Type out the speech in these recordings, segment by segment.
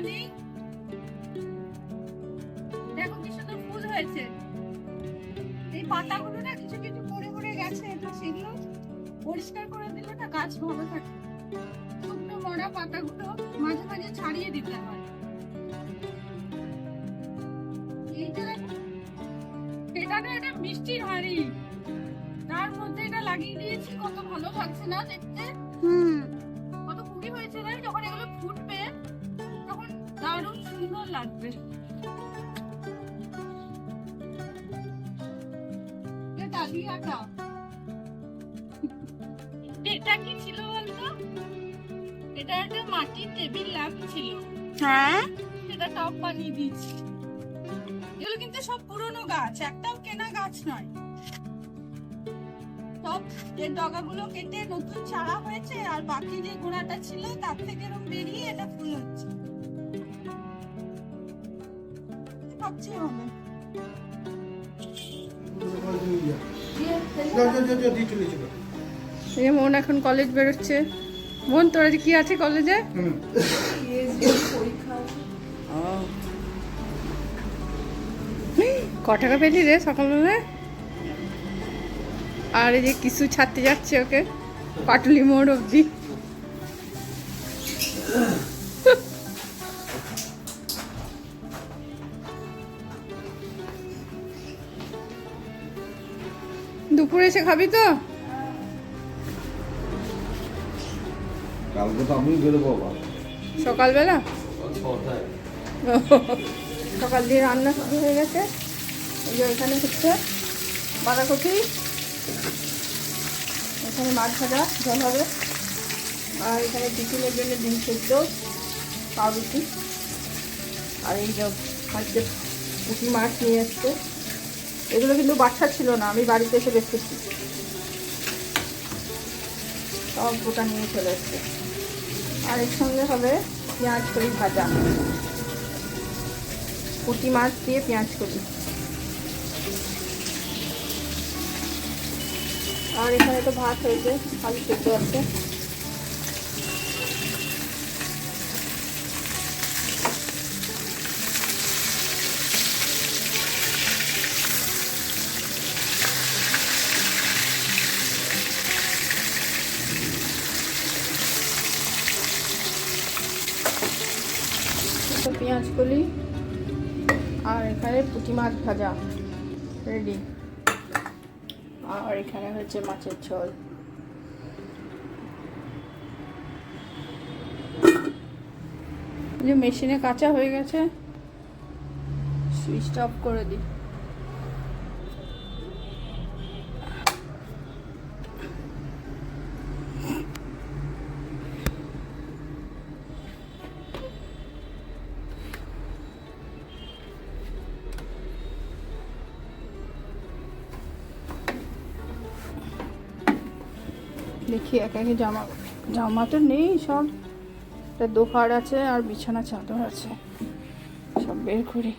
নেই। দেখো কি সুন্দর ফুল হয়েছে। এই পাতাগুলো না কিছু কিছু পড়ে পড়ে গেছে, তো সেগুলো পরিষ্কার করে দিলে না গাছ ভালো থাকে। শুকনো মরা পাতাগুলো মাঝে মাঝে ছাড়িয়ে দিতে হয়। এইটা দেখো, এটা না একটা মিষ্টির হাঁড়ি, তার মধ্যে এটা লাগিয়ে দিয়েছি। কত ভালো লাগছে না দেখতে? কত কুড়ি হয়েছে না? যখন এগুলো ফুটবে তখন দারুণ সুন্দর লাগবে। ডালিয়াটা এটা কি ছিল বলতো? এটা একটা মাটির টেবিল ল্যাম্প ছিল। হ্যাঁ, সেটা টপ বানিয়ে দিয়েছি। এগুলো কিন্তু সব পুরনো গাছ, একটাও কেনা গাছ নয়। সব এর ডগাগুলো কেটে নতুন চারা হয়েছে, আর বাকি যে গোড়াটা ছিল তার থেকে এরকম বেরিয়ে এটা ফুল হচ্ছে। ভাবছি হবে। মন এখন কলেজ বেরোচ্ছে। মন, তোর আজ কি আছে কলেজে? ক টাকা পেলি রে সকালবেলা? আর এই যে কিছু ছাড়তে যাচ্ছে ওকে পাটুলি মোড় অব্দি। দুপুরে এসে খাবি তো? কালকে তো আমি বেরোবো আবার সকালবেলা। 6টায়। সকাল দিয়ে রান্না শুরু হয়ে গেছে। এই যে এখানে হচ্ছে বাঁধাকপি, এখানে মাছ ভাজা জল হবে, আর এখানে টিফিনের জন্য ডিম সেদ্ধ, পাউরুটি, আর এই যে আজকে পুঁটি মাছ নিয়ে আসছে। এগুলো কিন্তু বাচ্চা ছিল না, আমি বাড়িতে এসে দেখতেছি। সব গোটা নিয়ে চলে এসছে। আর এর সঙ্গে হবে পেঁয়াজ কলি ভাজা, পুঁটি মাছ দিয়ে পেঁয়াজ কলি। আর এখানে তো ভাত হয়েছে, আলু সেদ্ধ আছে। পেঁয়াজ কলি আর এখানে পুঁটি মাছ ভাজা রেডি। আর এখানে হচ্ছে মাছের ঝোল। যে মেশিনে কাঁচা হয়ে গেছে, সুইচটা অফ করে দিই। দেখি একে একে জামা তো নেই, সব একটা দোকার আছে আর বিছানা চাদর আছে, সব বের করি।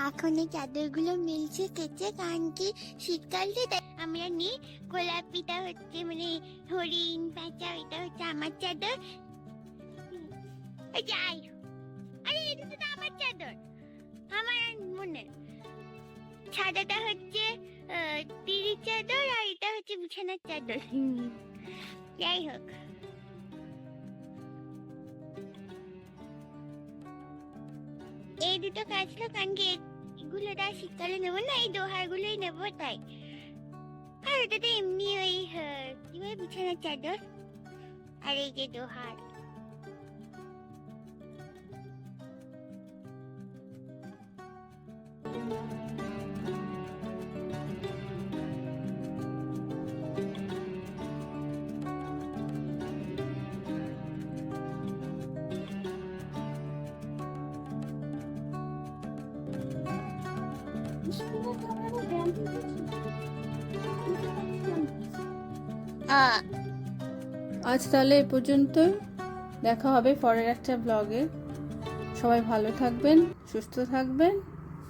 এখন এই চাদরগুলো মিলছে কেচে, কারণ কি শীতকালটা তাই আমরা নিই। গোলাপিটা হচ্ছে মানে হরিণ প্যাঁচা, এটা হচ্ছে আমার চাদর। যাই, আরে এটা তো আমার চাদর, আমার মনে। সাদাটা হচ্ছে তিরির চাদর, আর এটা হচ্ছে বিছানার চাদর। যাই হোক, এই দুটো কাচলো, কারণ কি এগুলো শীতকালে নেবো না, এই দোহার গুলোই নেবো তাই। আর এটা তো এমনি ওই কি বলে বিছানার চাদর, আর এই যে দোহার। আজ তাহলে এ পর্যন্তই, দেখা হবে পরের একটা ব্লগে। সবাই ভালো থাকবেন, সুস্থ থাকবেন,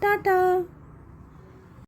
টাটা।